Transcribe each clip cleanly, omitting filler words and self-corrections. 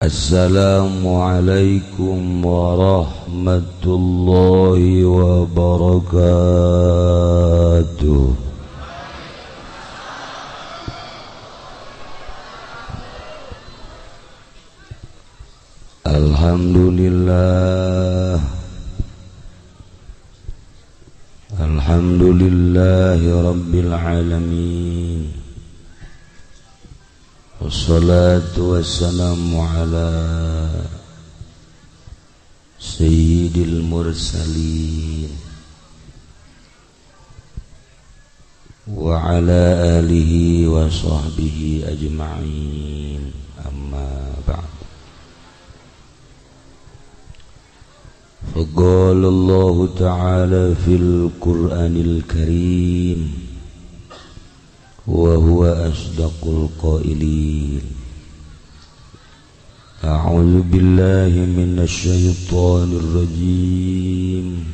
Assalamualaikum warahmatullahi wabarakatuh. Alhamdulillahi rabbil alamin. Wassalatu wassalamu ala sayyidil mursalin wa ala alihi wa sahbihi ajma'in, amma ba'd. Faqala Allah ta'ala fil Qur'anil Karim wa huwa asdaqul qailin. A'udzu billahi minasy syaithanir rajim.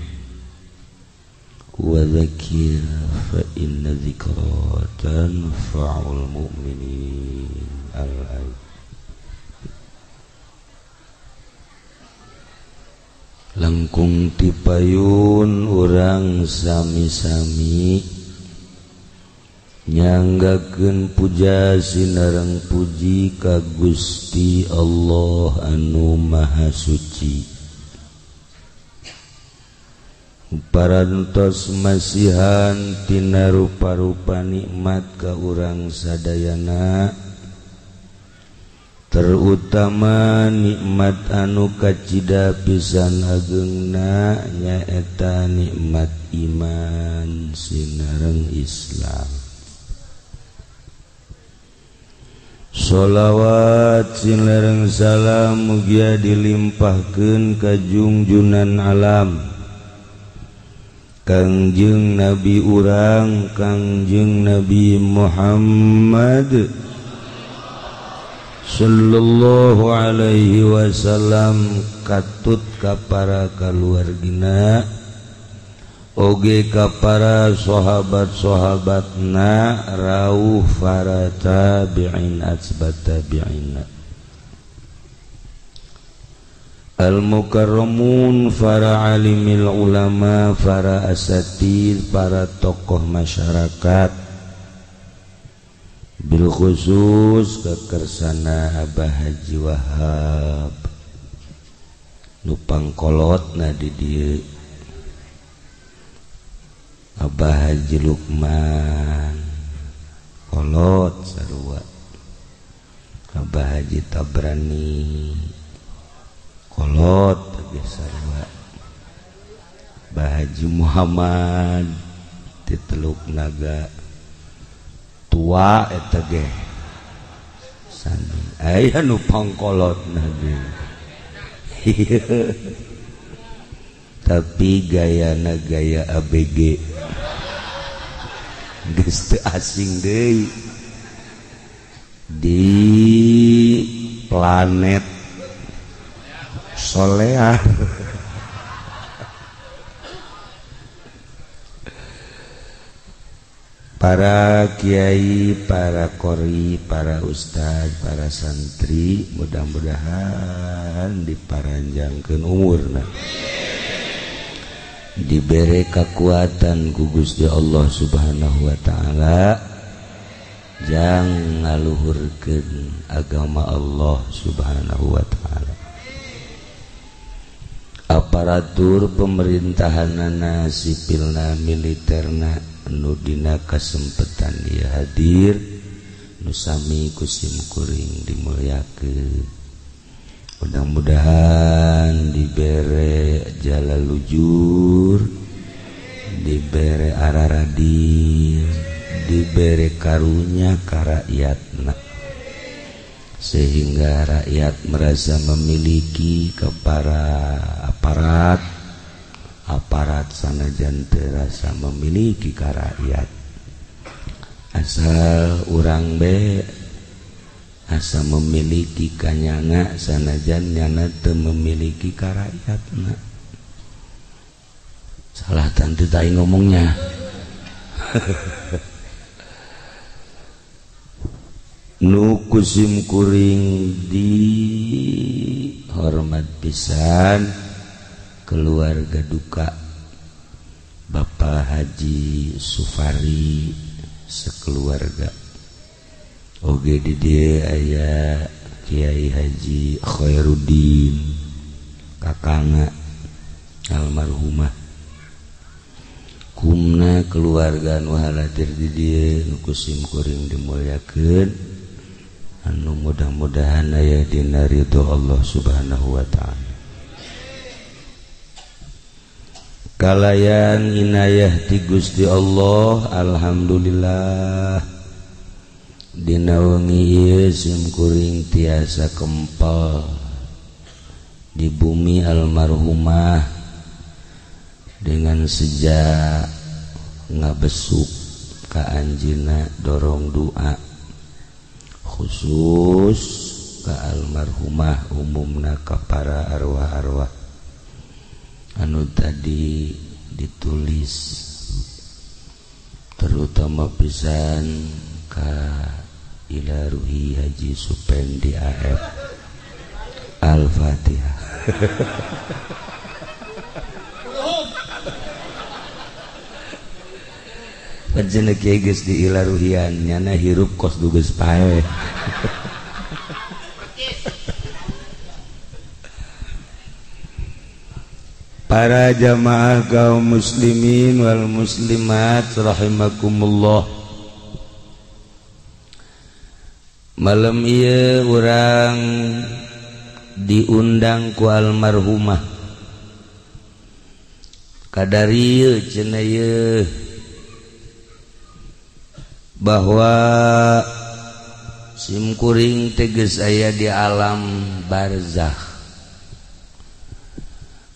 Wa dzakir fa inna dzikra tanfa'ul mu'minin. Al-ayat. Langkung tipayun urang sami-sami nyanggakeun puja sinareng puji ka Gusti Allah anu Maha Suci. Parantos masihan tina rupa-rupa nikmat ka urang sadayana, terutama nikmat anu kacida pisan ageungna nyaeta nikmat iman sinareng Islam. Sholawat sinareng salam mugia dilimpahkeun ka junjunan alam, Kangjeng Nabi urang Kangjeng Nabi Muhammad sallallahu alaihi wasallam, katut ka para kaluargina oge ka para sahabat-sahabatna rawuh para tabi'in atsbat tabi'ina al-mukarramun, para alimil ulama, para asatid, para tokoh masyarakat, bil khusus kekersana Abah Haji Wahab nu pangkolotna di dieu, Abah Haji Lukman kolot sarua, Abah Haji Tabrani kolot teh sarua, Abah Haji Muhammad ti Teluk Naga tua eta ge sami aya nu pangkolotna ge. Tapi gayana gaya ABG geus teu asing deui di planet Soleah. Para kiai, para qori, para ustad, para santri, mudah-mudahan diparanjangkeun umurna, dibere kekuatan ku Gusti Allah Subhanahu wa taala, jang ngaluhurkeun agama Allah Subhanahu wa taala. Aparatur pemerintahanana, sipilna, militerna, anu dina kasempetan dia hadir, nu sami kusim kuring dimulyakeun. Mudah-mudahan dibere jalalujur, dibere araradil, dibere karunya ka rakyatna, sehingga rakyat merasa memiliki kepada aparat sanajan terasa memiliki ka rakyat. Asal urang be asa memiliki kanyana sanajan nyana teu memiliki ka rakyatna. Salah tantu tai ngomongnya. nu kusim kuring dihormat pisan keluarga duka Bapak Haji Sufari sekeluarga oge di dieu aya Kiai Haji Khairuddin kakangna almarhumah kumna keluarga nu halatir di dieu nu kusim kuring dimulyakeun anu mudah-mudahan aya dina ridho Allah Subhanahu wa ta'ala. Kalayan inayah ti Gusti Allah alhamdulillah dina wengi ieu sim kuring tiasa kempal di bumi almarhumah dengan sejak ngabesuk ka anjeunna dorong doa khusus ka almarhumah umumna ka para arwah-arwah anu tadi ditulis terutama pisan ka ila ruhi Haji Supendi AF Al-Fatihah. Panjenengan kieu geus di ilaruhian nyana hirup kos duges pae. Para jamaah kaum muslimin wal muslimat rahimakumullah. Malam ieu urang diundang ku almarhumah. Kadarieu cenah ieu bahwa sim kuring teges aya di alam barzakh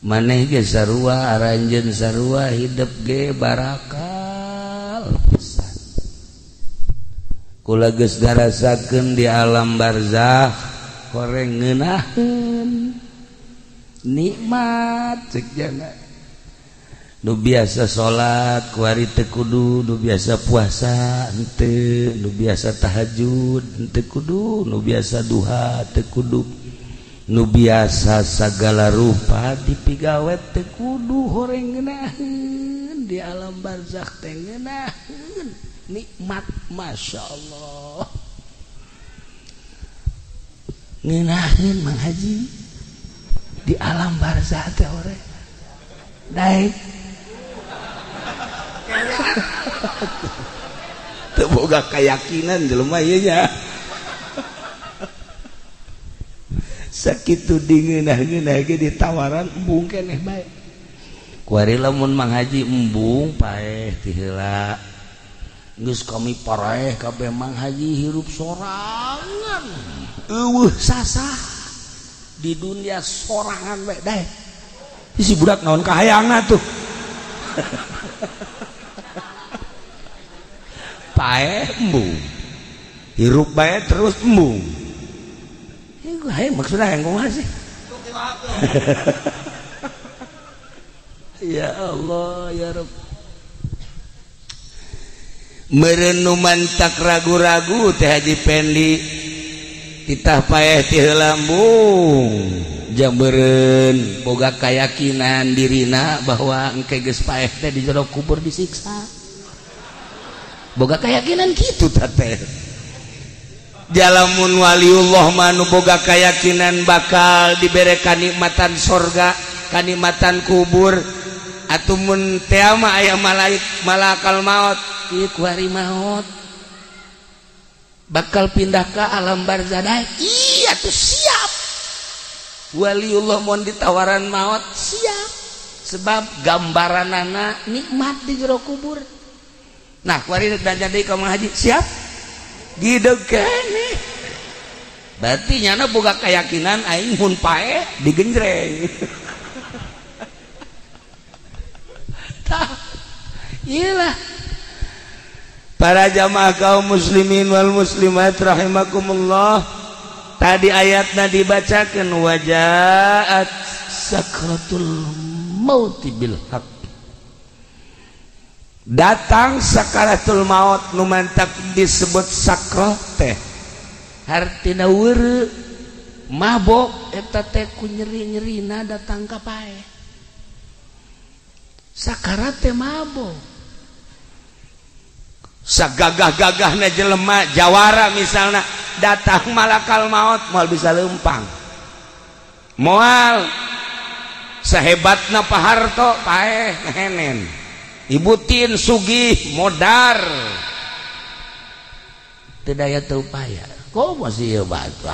maneh ge sarua aranjeun sarua hidup ge barakal pisan kula geus ngarasakeun di alam barzakh koreng ngeunaheun nikmat ceuk jana nu biasa salat kuari teu kudu nu biasa puasa henteu nu biasa tahajud henteu kudu nu biasa duha teu kudu nu biasa sagala rupa dipigawet teu kudu horeng ngeunaheun di alam barzakh teh ngeunaheun nikmat masyaallah ngeunaheun Mang Haji di alam barzakh teh horeng daek teu boga keyakinan jelema ieu nya sakitu dingeunah-ngeunah ge ditawaran embung keneh bae kuari lamun Mang Haji embung paeh ti heula geus kami paraeh kabeh Mang Haji hirup sorangan eueuh sasah di dunia sorangan we dae si budak naon kahayangna tuh pae embung hirup bae terus embung ieu hae maksudna yang kumaha sih ya Allah ya Rabb meureun nu mantak ragu-ragu teh Haji Pendi titah paeh ti heula embung jang meureun boga keyakinan dirina bahwa engke geus paeh teh di jero kubur disiksa boga keyakinan gitu teh jalamun waliullah manu boga keyakinan bakal dibere kanikmatan sorga kanikmatan kubur atumun teu mah aya malakal maut ieu kuari maut bakal pindah ka alam barzakh iya tuh siap waliullah mun ditawaran maut siap sebab gambaranana nikmat di jero kubur. Nah, kuari dan jadi kamu Haji siap? Gideg keneh. Berarti nyana boga keyakinan aing mun pae digenjreng. Tah. Iyalah. Para jamaah kaum muslimin wal muslimat rahimakumullah. Tadi ayatna dibacakeun wajaat sakratul mauti bil haqq. Datang sakaratul maut nu mantap disebut sakrat teh hartina weureu mabok eta teh ku nyeri-nyerina datang ka paeh sakarat teh mabok sagagah-gagahna jelema jawara misalna datang malakal maut moal bisa leumpang moal sahebatna paharto paeh ngehenen ibu tin sugih modar teu daya teu upaya kok masih ieu batu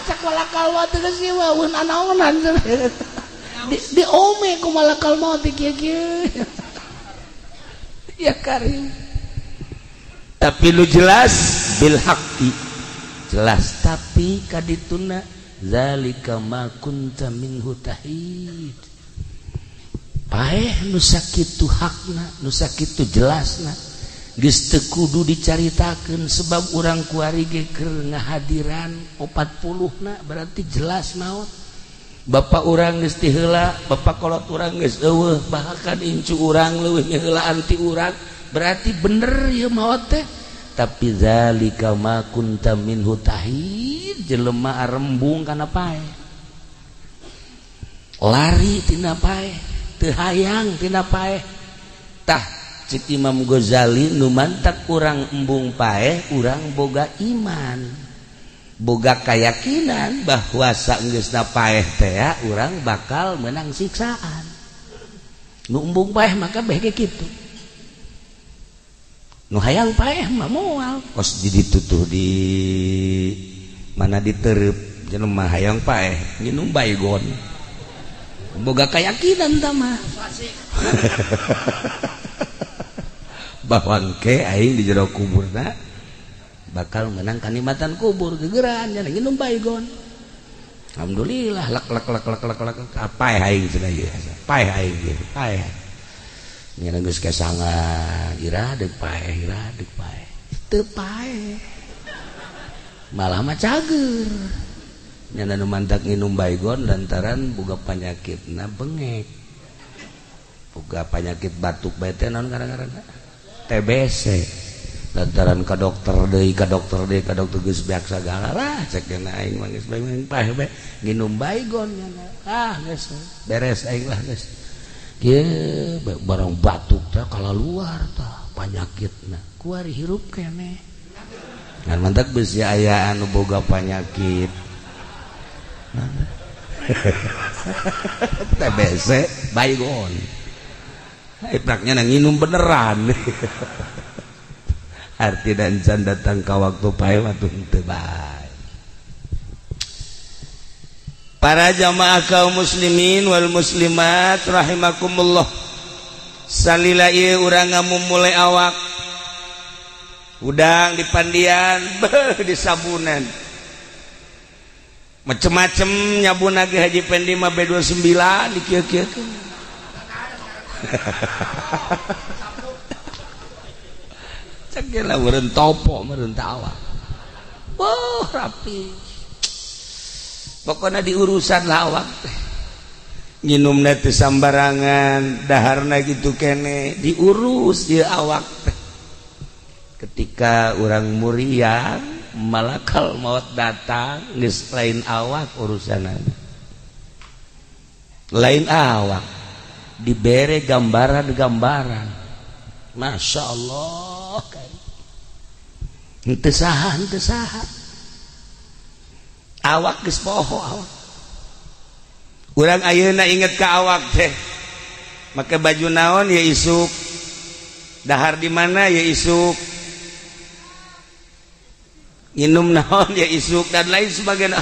cak malakal maut geus ieu weuh anaonan di ome ku malakal maut kieu-kieu ya karim tapi lu jelas bil haqqi jelas tapi kadituna zalika ma kunta minhu tahid paeh nu sakitu hakna nu sakitu jelasna geus teu kudu dicaritakeun sebab urang kuari ge keur ngahadiran 40na berarti jelas maot bapak urang geus ti heula bapak kolot urang geus eueuh bahkan incu urang leuwih ngeheulaan ti urang berarti bener ya maot teh tapi zalika ma kunta minhu tahid jelema arembung kana paeh lari tina paeh teu hayang tina paeh tah cik Imam Ghazali nu mantak urang embung paeh urang boga iman boga keyakinan bahwa saenggeusna paeh teh urang bakal menang siksaan nu embung paeh maka bege kitu nu hayang paeh mah moal kos ditutuh di mana ditereup jelema hayang paeh nginum baygon boga keyakinan tah mah bahwa engke aing di jero kuburna bakal menang kanikmatan kubur gegeran nya nginum baygon alhamdulillah lak paeh aing cenah ieu paeh aing paeh nya geus kesangan ira deuk paeh teu paeh malah mah cager nya nu mantak nginum baygon lantaran boga panyakitna bengek boga panyakit batuk bae teh naon ngaran-ngaranna TBC lantaran ka dokter deui geus beak sagala lah cek dina aing mah geus bae paeh bae nginum baygon nya geus beres aing lah geus kieu barang batuk teh kalaluar tah panyakitna kuari hirup keneh ngan mantak beus aya anu boga panyakit TBC baygon ipraknya nginum beneran arti dan can datang ka waktu paeh mah teu bae para jamaah kaum muslimin wal muslimat rahimakumullah salila ieu urang ngamumule awak udang di pandian di sabunan macem-macem nyabun lagi Haji Pendi mah B29 dikieu-kieukeun cek lah meureun topo meureun tawa wah rapi pokoknya di urusan lawak teh nginumna teu sambarangan daharna gitu kene diurus ieu awak teh ketika urang muriang malakal maut datang geus lain awak urusanna lain awak dibere gambaran Masya Allah henteu saha awak geus poho awak urang ayeuna inget ka awak teh make baju naon ya isuk dahar di mana ya isuk nginum naon ya isuk dan lain sebagainya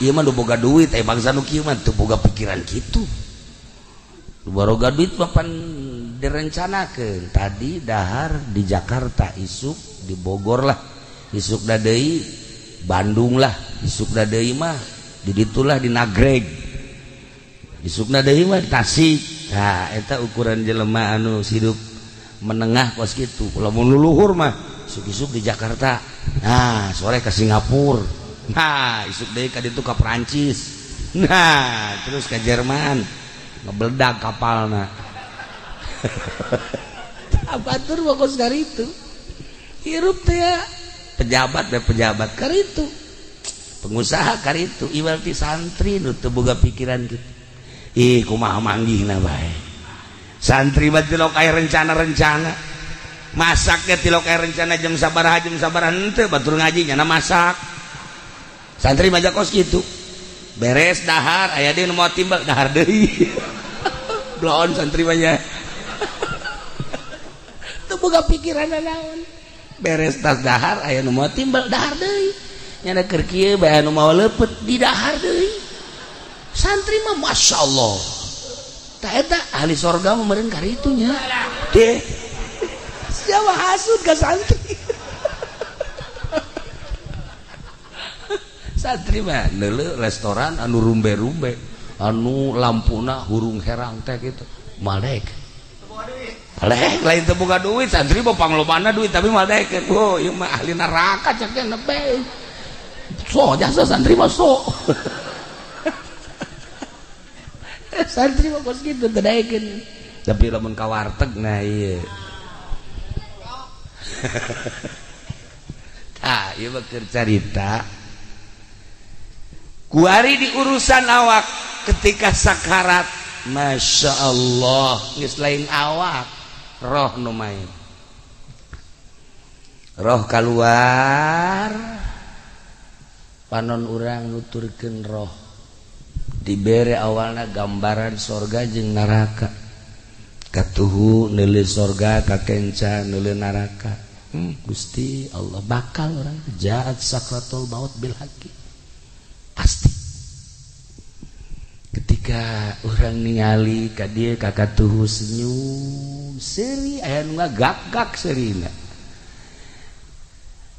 ieu mah nu boga duit bangsa nu kieu mah teu boga pikiran kitu nu boga duit mah pan direncanakeun tadi dahar di Jakarta isuk di Bogor lah isuk da deui Bandung lah isuk da deui mah di ditulah di Nagreg isuk da deui mah Tasik nah eta ukuran jelema anu hidup menengah kos kitu lamun luluhur mah isuk-isuk di Jakarta nah sore ke Singapura nah isuk deui ka ditu ka Perancis nah terus ke Jerman ngebeledak kapalna abatur fokus dari itu hirup teh pejabat kar itu pengusaha kar itu iwal ti santri nu teu boga pikiran gitu kumaha manggihna bae santri mah tilok aya rencana masaknya tilok aya rencana jam sabaraha henteu batur ngaji nya masak santri mah kos gitu beres dahar aya deui nu mau timbal dahar deui bloon santri mah nya teu boga pikiran naon beres tas dahar aya nu mau timbal dahar deui nya keur kieu bae anu mau leupet di dahar deui santri mah masyaallah tah eta ahli sorga mah meureun karitu nya teh siapa hasud ka santri santri mah neuleuh restoran anu rumbe-rumbe anu lampuna hurung herang teh kitu malek lain teu boga duit santri mah panglomana duit tapi malek oh ieu mah ahli neraka cek nebe so jasa santri mah so santri mah kos kitu teu daekeun tapi lamun ka warteg nah ieu tah ieu mah keur carita kuari di urusan awak ketika sakarat masya Allah geus lain awak roh nu main roh keluar panon urang nuturkeun roh dibere awalna gambaran sorga jeung neraka katuhu neuleuh sorga kakenca neuleuh neraka Gusti Allah bakal orang jaat sakratul maut bil haqqi pasti ketika orang ningali ka dieu ka katuhu senyum seuri aya nu ngagak-gak seurina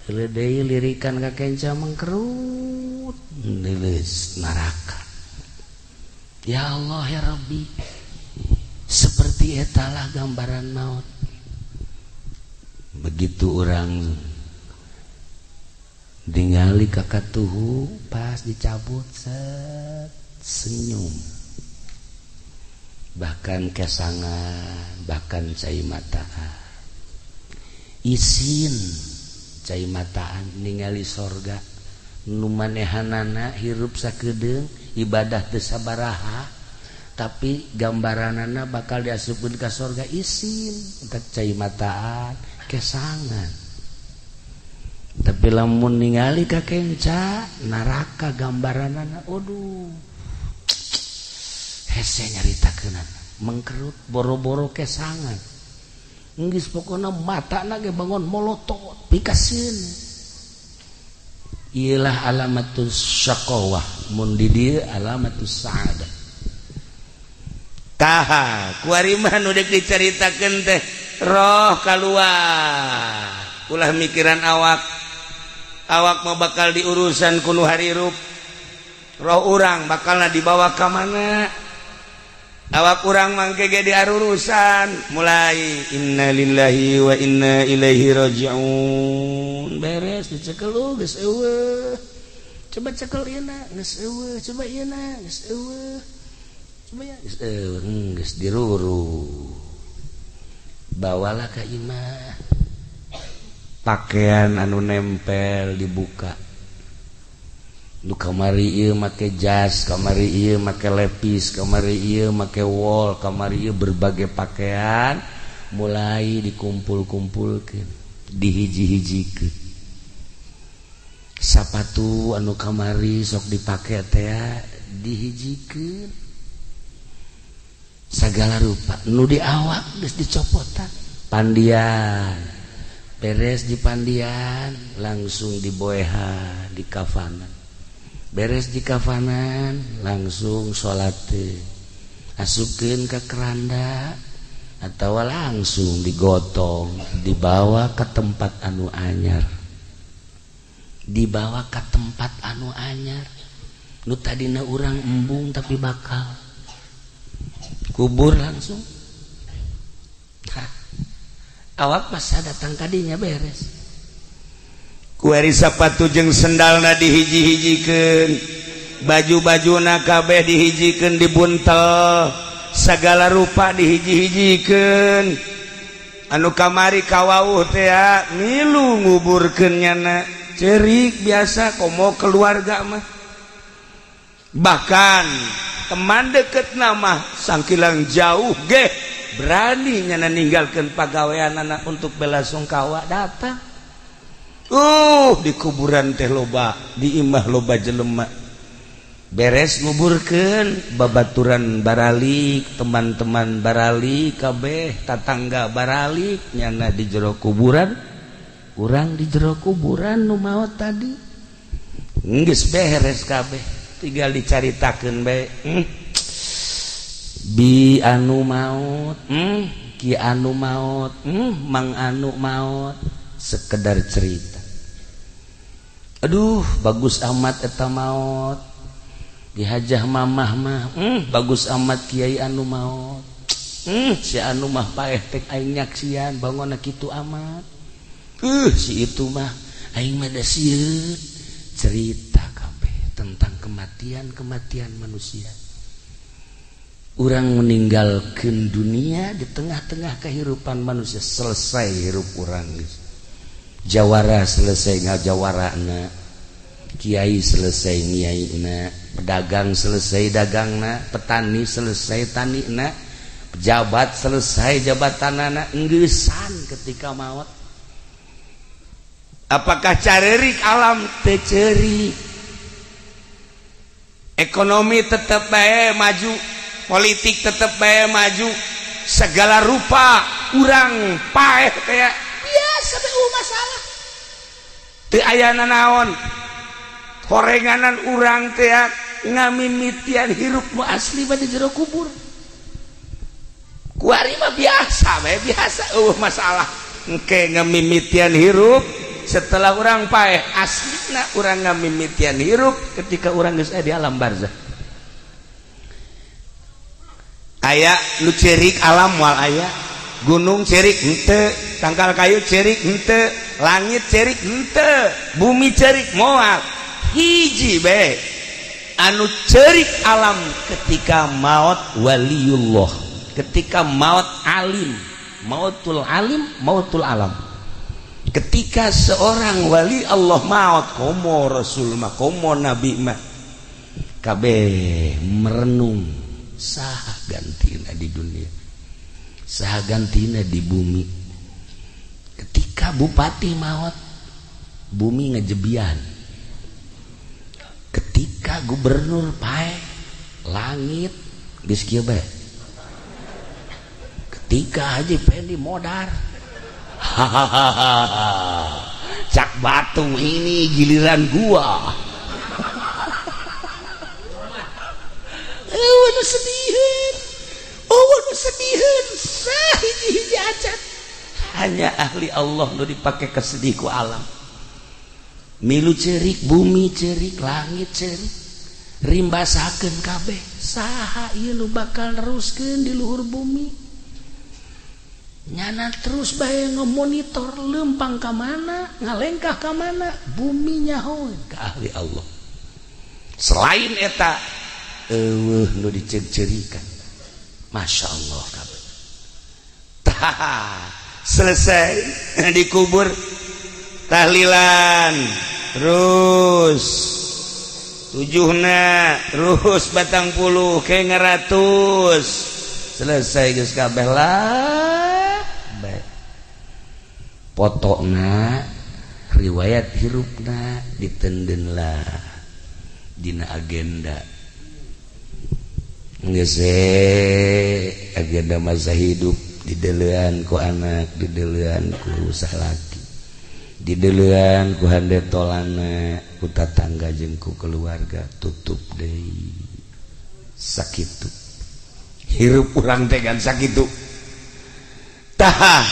heuleuh deui lirikan ka kenca mangkerut neuleuh neraka ya Allah ya Rabbi seperti etalah gambaran maut begitu orang ningali ka katuhu pas dicabut set senyum bahkan kesangan bahkan cai mataan isin cai mataan ningali sorga nu manehanana hirup sakedeung ibadah teu sabaraha tapi gambaranana bakal diasupkeun ka sorga isin entek cai mataan kesangan tapi lamun ningali ka kenca neraka gambaranana aduh hese nyaritakeunana mengkerut boro-boro kesangan geus pokona matana ge bangun molotot pikaseun ialah alamatus syaqawah mun di dieu alamatus saadah taha kuari mah nu deuk dicaritakeun teh roh keluar ulah mikiran awak mah bakal diurusan kuno hari rup roh urang bakalna dibawa ka mana awak urang mangke ge diarurusan mulai innalillahi wa inna ilaihi rajiun beres dicekel geus eueuh coba cekel ieu na geus eueuh coba ieu na geus eueuh coba ya geus diruru bawalah ka imah pakaian anu nempel dibuka nu kamari ieu make jas kamari ieu make lepis kamari ieu make wol kamari ieu berbagai pakaian mulai dikumpul-kumpulkeun dihiji-hijikeun sapatu anu kamari sok dipake teh dihijikeun sagala rupa nu di awak geus dicopotan pandian beres di pandian langsung diboehan di kafanan beres di kafanan langsung sholat asupkeun ka keranda atawa langsung digotong dibawa ke tempat anu anyar dibawa ke tempat anu anyar nu tadina urang embung tapi bakal kubur langsung awak pas datang kadinya beres kuari sapatu jeung sendalna dihiji-hijikeun baju-bajuna kabeh dihijikeun dibuntel sagala rupa dihiji-hijikeun anu kamari kawauh teh milu nguburkeun nyana cerik biasa komo keluarga mah bahkan teman deket nama sangkilang jauh ge berani nyana ninggalkeun pagawean anak untuk bela sungkawa datang di kuburan teh loba di imah loba jelema beres nguburkeun babaturan baralik teman-teman baralik kabeh tatangga baralik nyana di jero kuburan urang di jero kuburan nu maot tadi geus beres kabeh tinggal dicaritakeun bae bi anu maot ki anu maot mang anu maot sekedar cerita aduh bagus amat eta maot dihajah mamah mah bagus amat kiai anu maot si anu mah paeh tek aing nyaksian bangona kitu amat si itu mah aing mah da sieun cerita kabeh tentang kematian manusia urang meninggalkeun dunia di tengah-tengah kehidupan manusia selesai hirup urang jawara selesai ngajawarana kiai selesai ngiaina pedagang selesai dagangna petani selesai tanina pejabat selesai jabatanana enggesan ketika maut apakah carerik alam teu ceurik ekonomi tetep bae maju politik tetep bae maju segala rupa urang paeh kayak biasa bae masalah teu aya naon korenganan urang teh ngamimitian hirup mu asli di jero kubur kuari mah biasa bae biasa masalah engke ngamimitian hirup setelah urang paeh aslina urang ngamimitian hirup ketika urang geus aya di alam barzah aya nu cerik alam moal aya gunung cerik henteu tangkal kayu cerik henteu langit cerik henteu bumi cerik moal hiji be anu cerik alam ketika maut waliullah ketika maut alim mautul alim mautul alam ketika seorang wali Allah maut komo rasul mah komo nabi mah kabeh merenung saha gantina di dunia saha gantina di bumi ketika bupati maut bumi ngejebian ketika gubernur pae langit geus kieu bae ketika Haji Pendi modar cak batu ini giliran gua nu sediheun sahiji acan hanya ahli Allah nu dipake kesedih ku alam milu cerik bumi cerik langit cerik rimbasakeun kabeh saha ieu nu bakal neruskeun di luhur bumi nyana terus bae ngemonitor lempang ka mana ngalengkah ka mana bumi nyahoeun ka ahli Allah selain eta nu dicerik-cerikan Masya Allah kabeh tah selesai dikubur tahlilan terus tujuhna terus batang puluh ke ngeratus selesai geus kabeh lah bae potona riwayat hirupna ditenden lah dina agenda geus agenda masa hidup didelean ku anak didelean ku salaki didelean ku handetolana ku tatangga jeung ku keluarga tutup deui sakitu hirup urang teh kan sakitu tah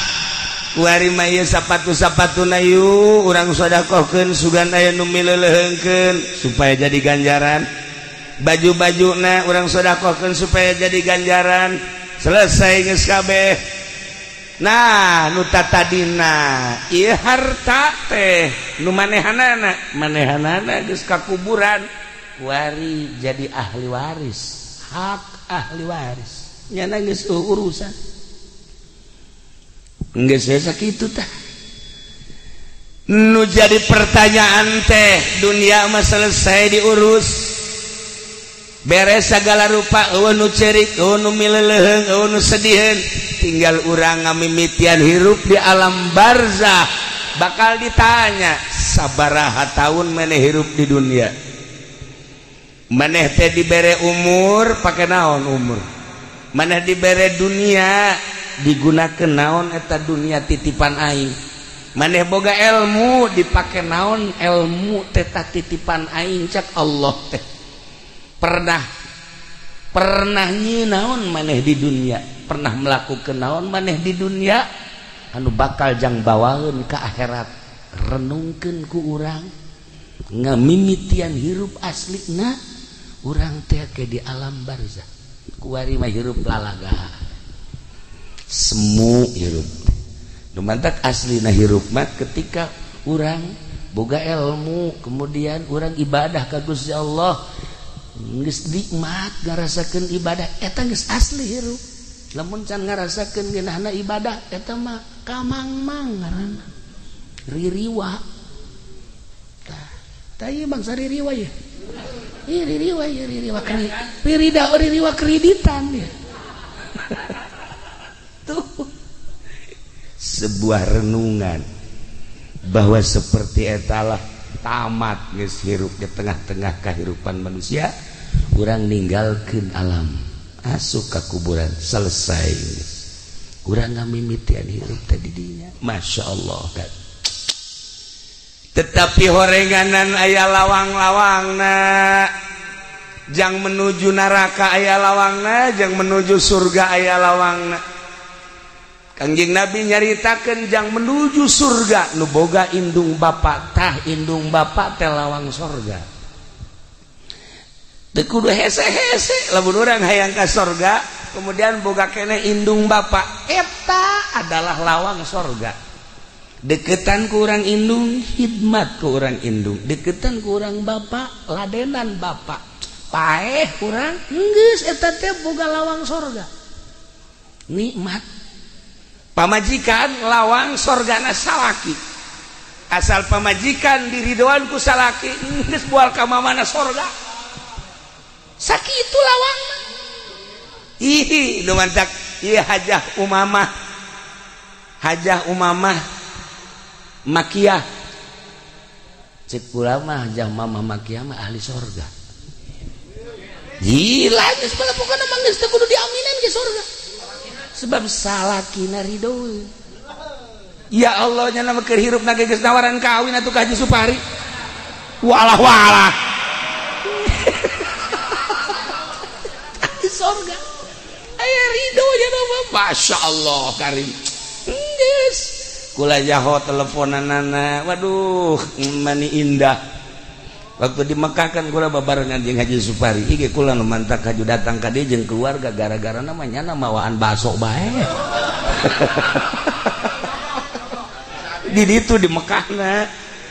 kuari mah ieu sapatu-sapatuna ieu urang sedekahkeun sugan aya nu mileuleungkeun supaya jadi ganjaran baju-bajuna urang sedekahkeun supaya jadi ganjaran selesai geus kabeh. Nah nu tatadina ieu harta teh nu manehanana geus ka kuburan kuari jadi ahli waris hak ahli waris nyana geus urusan geus sakitu tah. Nu jadi pertanyaan teh dunia mah selesai diurus beres segala rupa, eueuh nu cerik, eueuh nu mileleung, eueuh nu sediheun, tinggal urang ngamimitian hirup di alam barzah. Bakal ditanya sabaraha taun maneh hirup di dunia, maneh teh dibere umur pake naon umur, maneh dibere dunia digunakeun naon eta dunia titipan aing, maneh boga ilmu dipake naon ilmu teh titipan aing cak Allah teh. Pernah nyi naon maneh di dunia, pernah melakukan naon maneh di dunia anu bakal jang bawaeun ka akhirat. Renungkeun ku urang ngamimitian hirup aslina urang teh ke di alam barzah. Kuari mah hirup lalaga semu hirup nu mantak aslina hirup mah ketika urang boga ilmu kemudian urang ibadah ka Gusti Allah geus nikmat ngarasakeun ibadah eta geus asli hirup. Lamun can ngarasakeun geunahna ibadah eta mah kamangmang ngaranna ririwa. Tah ieu bangsa ririwa ya. Ieu ririwa ya ririwa kreditan ya. Tuh sebuah renungan bahwa seperti etalah tamat geus hirup di tengah-tengah kehidupan manusia, urang ninggalkeun alam asup ka kuburan selesai geus. Urang ngamimitian hirup teh di dinya. Masyaallah kan. Tetapi horenganan aya lawang-lawangna, jang menuju neraka aya lawangna, jang menuju surga aya lawangna. Kangjeng Nabi nyaritakeun jang menuju surga nu boga indung bapa, tah indung bapa teh lawang surga. Teu kudu hese-hese lamun urang hayang ka surga kemudian boga keneh indung bapa, eta adalah lawang surga. Deketan ku urang indung, khidmat ku urang indung. Deketan ku urang bapa, ladenan bapa. Paeh urang geus eta teh boga lawang surga. Nikmat. Pamajikan lawang sorgana salaki. Asal pamajikan diridoan ku salaki geus moal ka mamana sorga. Sakitu lawangna. Ih, nu mantak ieu Hajah Umamah. Hajah Umamah Makiyah. Cek kula mah Hajah Umamah Makiyah mah ahli sorga. Gila geus pokona mah geus teu kudu diaminin ke sorga. Sebab salakina ridho. Ya Allah nya nama keur hirupna geus nawaran kawin atuh ka Haji Supari. Walah-walah. Di surga. Aya ridho nya nama. Masyaallah karim. Geus. Kula jaho teleponanana. Waduh, mani indah. Waktu di Mekah kan kula babarengan jeung Haji Supari. Ieu kula nu mantak haju datang ka dieu jeung keluarga gara-gara namanya mawaan baso bae. Di ditu di Mekahna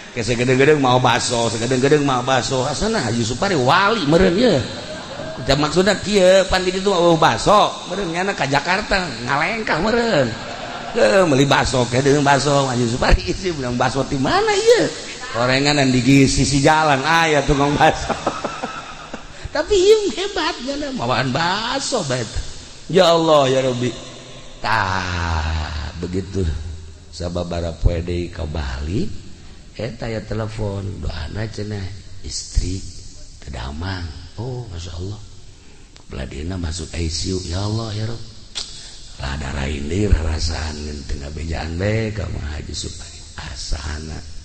ke segede-gede mau baso, segede-gede mau baso. Asana Haji Supari wali meureun ye. Maksudna kieu pan di ditu mau baso, meureun nyana ka Jakarta ngalengkah meureun. Meuli baso ke deung baso Haji Supari isi bilang baso di mana ieu? Orenganan di sisi jalan aya tukang baso. Tapi ieu hebat gana mawaan baso bae. Ya Allah ya Rabbi. Tah begitu sababaraha poe deui ka Bali eta aya telepon doana cenah istri tedamang. Oh masyaallah. Beladina masuk ICU. Ya Allah ya Rabb. Rada rain deui rasaan teu ngabejaan bae ka Haji Supari. Asana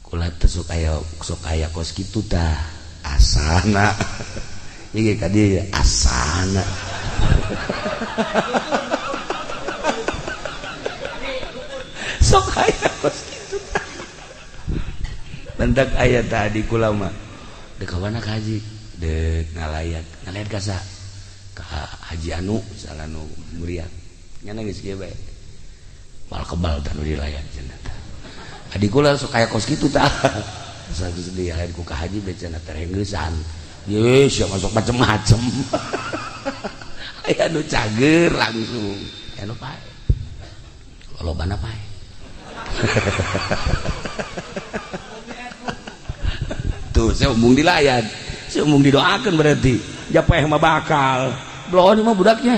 kula teh sok aya kos kitu tah asana. Ieu ka dieu asana. Sok aya kos kitu tah. Bentak aya tadi kula mah. Deuk ka mana ka Haji? Deuk ngalayat ka sa? Ka Haji anu salah nu muriat. Nyana geus kieu bae. Mal kebal tah nu dilayat cenah. Adik kula sok aya kos kitu tah. Satu sedih lain ku ka Haji becana terenggeusan. Ye sia masuk macem-macem. Aya nu cager langsung. Anu pae. lolobana pae. Tuh saya umum dilayan, saya umum didoakan berarti japeh mah bakal bloon mah budaknya.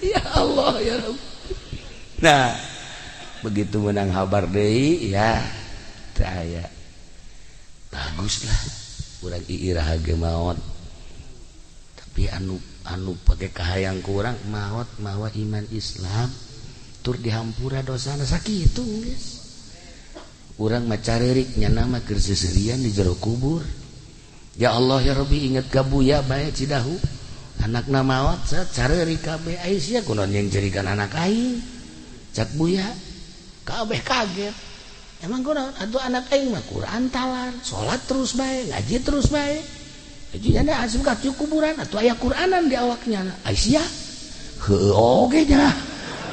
Ya Allah ya Rabb. Nah begitu menang habar deui ya saya baguslah urang iirah ge maot tapi anu pake kahayang kurang maot mawa iman Islam tur dihampura dosana sakitu geus urang mah carerik nyana mah keur seserian di jero kubur. Ya Allah ya Rabbi inget ka buya bae Cidahu anakna maot carerik kabeh Aisyah kunaon yang jerikan anak aing cak buya kabeh kaget emang kunaon atuh anak aing mah Quran talar salat terus bae ngaji terus bae jadi anda asup ka kuburan atuh aya Quranan di awaknya Aisyah heueuh oge nya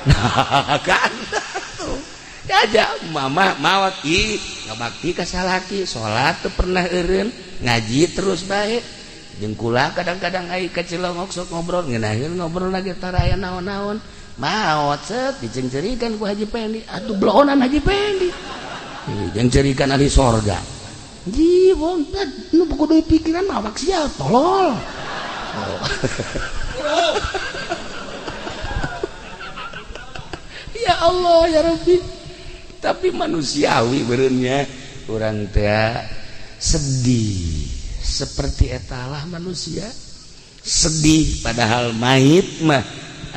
nah kan aja mama mawat ngabakti ka salaki salat teu pernah eureun ngaji terus bae jeung kula kadang-kadang ai ka Cilongok sok ngobrol ngeunaheun ngobrol lagi tara aya naon-naon maot set dicengcerikeun ku Haji Pendi atuh blohonan Haji Pendi jeung cerikan ahli sorga jiwon nu kudu pikiran mah awak sia tolol ya Allah ya Rabbi tapi manusiawi bereunnya urang teh sedih seperti etalah manusia sedih padahal mayit mah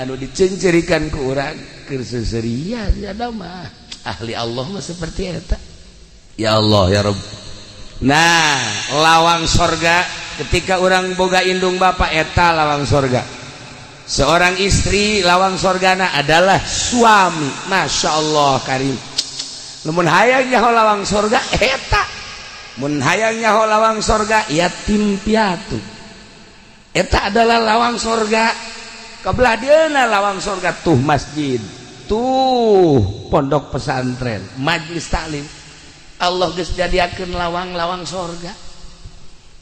anu dicencerikan ku urang keur seserian nya mah ahli Allah mah seperti eta ya Allah ya Rabb. Nah lawang sorga ketika urang boga indung bapa eta lawang sorga seorang istri lawang sorgana adalah suami Masya Allah karim mun hayang nyaho lawang sorga eta mun hayang nyaho lawang sorga yatim piatu eta adalah lawang sorga kabelah dieuna lawang sorga tuh masjid tuh pondok pesantren majlis taklim Allah geus jadiakeun lawang-lawang sorga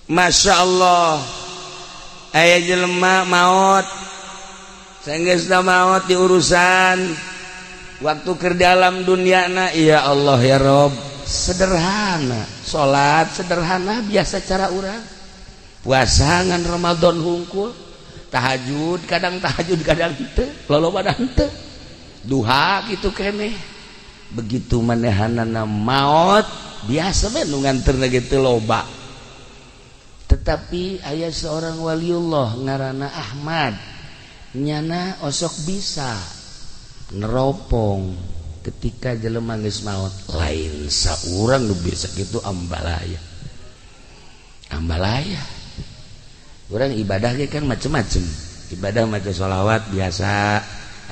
Masya Allah aya jelema maot sanggeusna maot di urusan waktu keur dalam duniana ya Allah ya Rob sederhana salat sederhana biasa cara urang puasa ngan Ramadan hungkul tahajud kadang henteu lolobana henteu duha kitu keneh begitu manehanana maot biasa we nu nganterna ge teu loba tetapi aya seorang waliullah ngaranna Ahmad nyana osok bisa neropong ketika jelema geus maot lain saurang nu bisa kitu ambalaya urang ibadah ge kan macem-macem ibadah maca sholawat biasa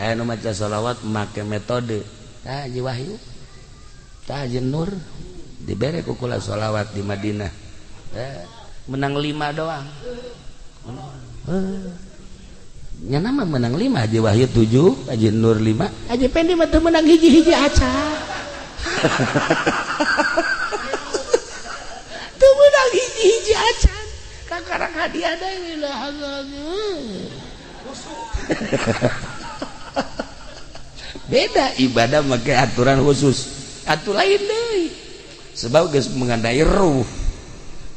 aya nu maca sholawat make metode tah Haji Wahyu tah Haji Nur dibere ku kula sholawat di Madinah menang 5 doang nyana mah menang 5 Haji Wahyu 7 Haji Nur 5 Haji Pendi mah teu menang hiji-hiji aca teu menang hiji-hiji aca kakarang hadiah da wilah beda ibadah make aturan khusus atuh lain deui sebab geus mengandai ruh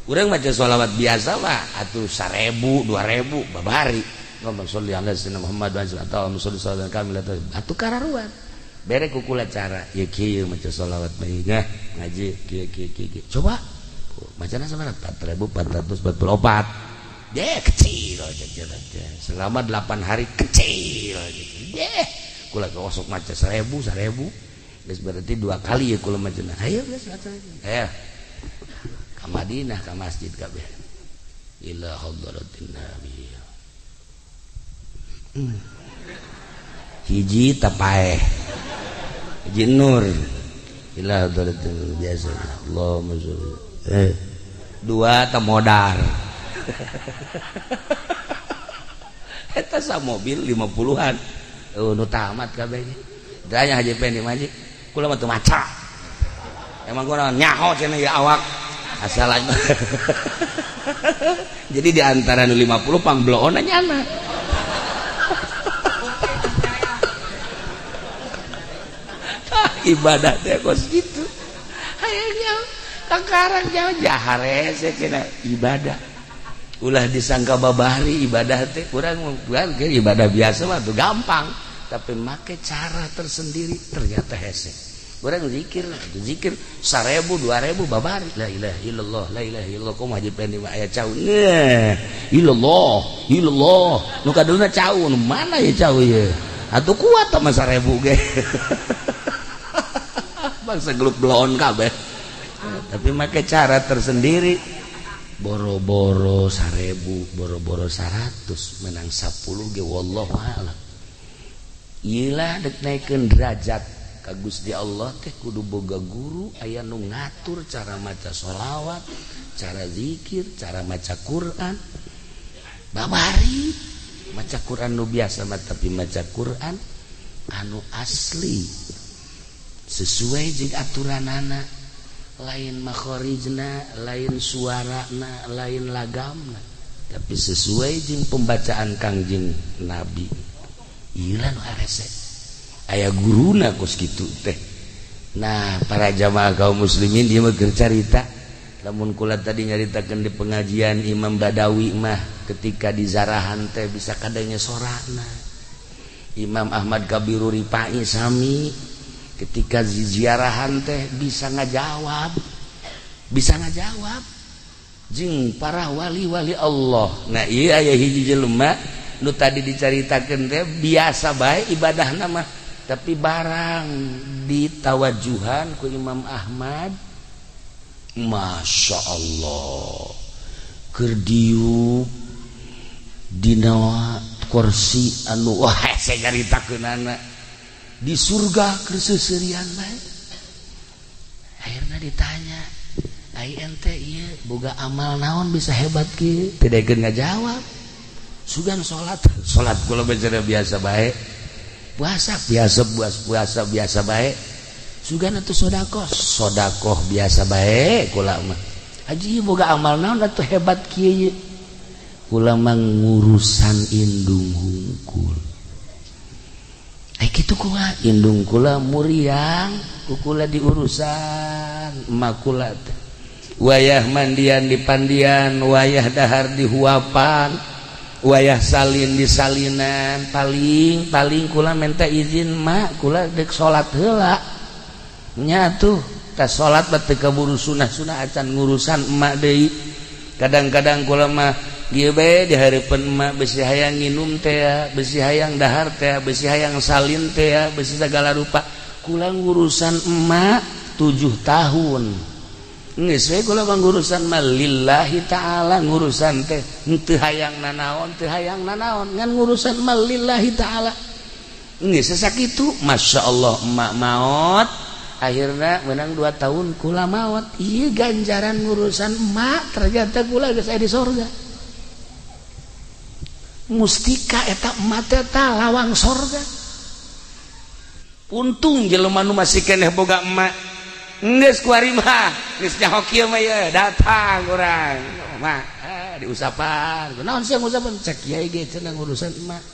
urang maca sholawat biasa mah atuh 1000 2000 babari ngomong sholli ala sayyidina Muhammad wa sallallahu alaihi wasallam atuh kararuan bere ku kula cara ieu kieu maca sholawat bae ngaji kieu coba macana sabaraha 4444 kecil aja selama 8 hari kecil kula kosok maca 1000 geus berarti 2 kali ya kula macana ayo geus ayo ka Madinah ka masjid kabeh ila hadratin nabi hiji tapaeh hiji nur ila hadratin biasa Allahumma sholli 2 ta modar eta sa mobil 50-an nu tamat kabehnya daya Haji Pendi maji kula mah teu maca emang kunaon nyaho cenah ya awak asal aja jadi di antara nu 50 pang bloona nyana ibadah teh kos gitu hayangnya kakarang jahar hese cenah ibadah ulah disangka babari ibadah teh urang bukan ibadah biasa mah tuh gampang tapi make cara tersendiri ternyata hese urang zikir 1000 2000 babari la ilaha illallah la ilaha illallah kumaha jipen mah aya cau illallah nu kaduna cau nu mana ya cau ye atuh kuat mah 1000 ge bangsa gelut belon kabeh tapi make cara tersendiri boro-boro 1000 boro-boro 100 menang 10 ge wallahu a'lam ieu lah dek naikeun derajat ka Gusti Allah teh kudu boga guru aya nu ngatur cara maca sholawat cara zikir cara maca Quran babari maca Quran nu biasa mah tapi maca Quran anu asli sesuai jeung aturanana lain makhorijna lain suarana lain lagamna tapi sesuai jeung pembacaan Kangjeng Nabi ieu nu arese aya guruna kos kitu teh. Nah, para jamaah kaum muslimin dia mah carita lamun kula tadi nyaritakeun di pengajian Imam Badawi mah ketika di zarahan teh bisa kadanya sorana. Imam Ahmad Kabiru Rifai sami ketika ziarahan teh bisa ngajawab jeung para wali-wali Allah. Nah, ieu aya hiji jelema nu tadi dicaritakeun teh biasa bae ibadahna mah tapi barang ditawajuhan ku Imam Ahmad Masya Allah keur diuk dina kursi anu wah saya nyaritakeunana di surga keur seuseurean bae akhirna ditanya ai ente ieu boga amal naon bisa hebat kieu teu daekeun ngajawab sugan salat kula biasa bae puasa biasa baik sugan atuh sodakoh biasa baik kula mah haji boga amal naon atuh hebat kieu kula mah ngurusan indung hungkul kitu kula indung kula muriang kula diurusan emak kula teh wayah mandian di pandian wayah dahar di huapan wayah salin di salinan paling kula minta izin mak kula dek salat heula nya tuh tas salat teu kaburu sunah acan ngurusan emak deui kadang-kadang kula mah dieu bae di hareupeun emak besi hayang nginum teh besi hayang dahar teh besi hayang salin teh besi segala rupa kula ngurusan emak 7 tahun geus we kula ngurusan mah lillahi ta'ala ngurusan teh teu hayang nanaon ngan ngurusan mah lillahi ta'ala geus sakitu masyaallah emak maot akhirna menang 2 tahun kula maot ieu ganjaran ngurusan emak ternyata kula geus aya di sorga mustika eta emak teh lawang sorga untung jelema nu masih keneh boga emak geus kuari mah geus nyaho kieu mah ye datang urang mah diusapan naon sih ngusapan cek kiai ge cenah urusan emak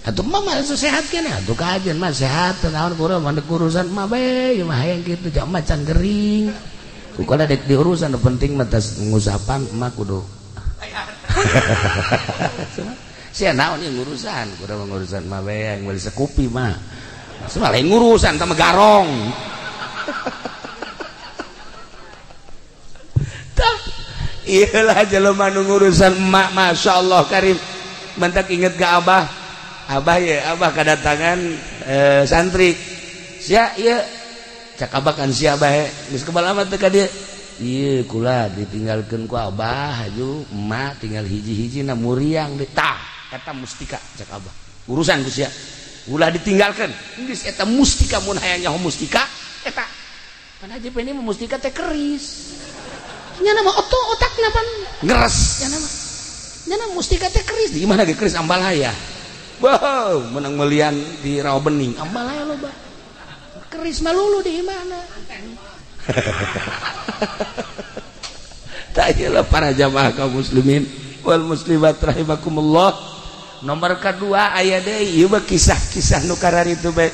atuh mah mah sehat keneh atuh kajen mah sehat naon kurang mandek urusan emak bae mah hayang kitu jak macan gering kukulah dek diurusan penting mah tas ngusapan emak kudu sia naon ieu ngurusan kurang ngurusan emak bae yang beli sekupi mah semua lain ngurusan sama garong iyalah jelema nu ngurusan emak masyaallah karim mantak inget ke abah kedatangan santri sia ieu cak abah kan sia bae geus kebalamat teh ka dieu ieu kula ditinggalkeun ku abah haju emak tinggal hiji-hiji na muriang deui tah eta mustika cak abah urusan ku sia ulah ditinggalkeun geus eta mustika mun hayang nyaho mustika eta pan haji ini mustika teh keris nya nama otak napan ngeres nya nama mustika teh keris di mana ge keris ambalaya wow menang melian di rawa bening ambalaya loba keris malulu di mana tak iyalah para jamaah kaum muslimin wal muslimat rahimakumullah nomor kedua aya deui ieu kisah-kisah nu kararitu bae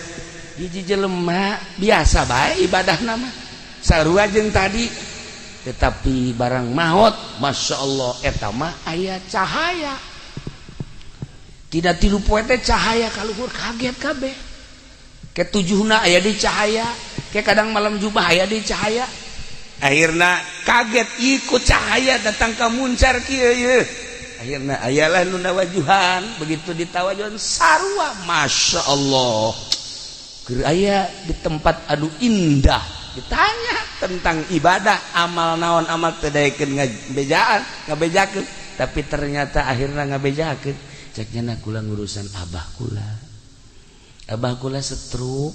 hiji jelema biasa bae ibadah nama sarua jeung tadi tetapi barang maut Masya Allah eta mah aya cahaya tidak tilu poe teh cahaya kaluhur kaget kabeh ke tujuhna aya di cahaya ke kadang malam Jumat aya di cahaya akhirna kaget ikut cahaya datang ka muncar kieu ye akhirna ayalah nu nawajuhan begitu ditawajuhan sarua Masya Allah keur aya di tempat anu indah ditanya tentang ibadah amal naon amal teu daekeun ngabejakeun tapi ternyata akhirna ngabejakeun cek cenah kula ngurusan abah kula stroke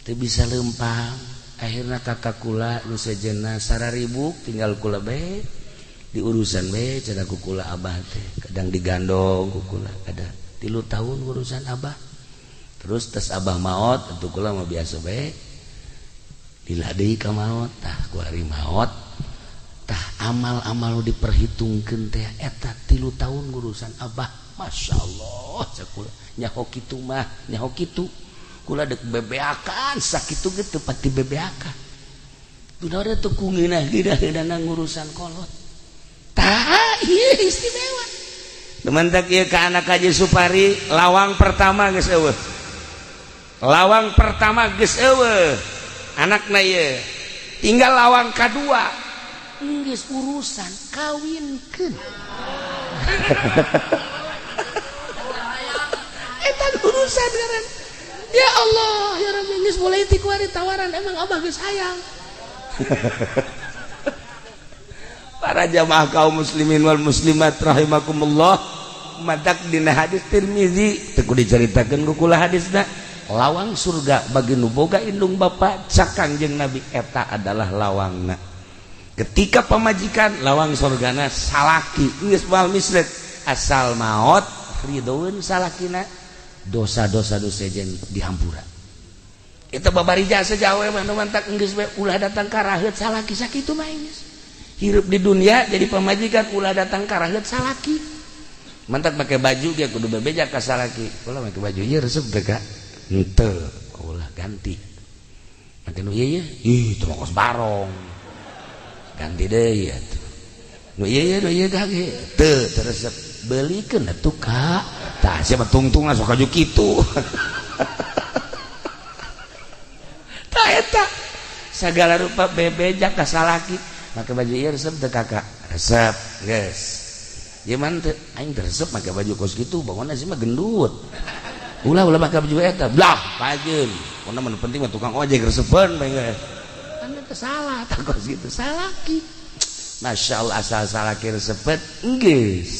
teu bisa leumpang akhirna kakak kula nu sejenna sararibuk tinggal kula bae diurusan bae cenah ku kula abah teh kadang digandong ku kula ada 3 tahun urusan abah terus tes abah maot tentu kula mah biasa bae lila deui ka maot tah ku ari maot tah amal-amal diperhitungkeun teh eta 3 tahun urusan abah Masya Allah cek kula nyaho kitu mah nyaho kitu kula dek bebeakan sakitu ge teu pati bebeakan kunaon teh ku ngeunah-ngeunah ngurusan kolot tah ieu istimewa dementak ieu ka anak Haji Supari lawang pertama geus eueuh anakna ieu tinggal lawang kadua geus urusan kawinkeun eta urusan ngaran ya Allah ya Rabbi geus mulai ti kuari tawaran emang abah geus hayang para jamaah kaum muslimin wal muslimat rahimakumullah madak dina hadis Tirmizi teu dicaritakeun ku kula hadisna lawang surga bagi nu boga indung bapa cak Kangjeng Nabi eta adalah lawangna ketika pamajikan lawang surgana salaki geus moal mislet asal maot ridoeun salakina dosa-dosa nu sejen dihampura eta babarija sajawe mah nu mantak geus we ulah datang ka raheut salaki sakitu mah geus hirup di dunia jadi pamajikan ulah datang ka raheut salaki mantak make baju ge kudu bebeja ka salaki ulah make baju ieu resep teh ka henteu ulah ganti make nu ieu ih teu kos barong ganti deui atuh nu ieu gage teu resep beulikeun atuh ka tah sia mah tungtungna sok aju kitu tah eta sagala rupa bebeja ka salaki make baju ieu resep teu kakak resep geus ieu mah teu aing teu resep make baju kos kitu bangunna sih mah gendut ulah make baju eta blah pajeun mun mah penting mah tukang ojek resepeun bae geus kan teu salah tah kos kitu salaki Masya Allah asal salaki resepet geus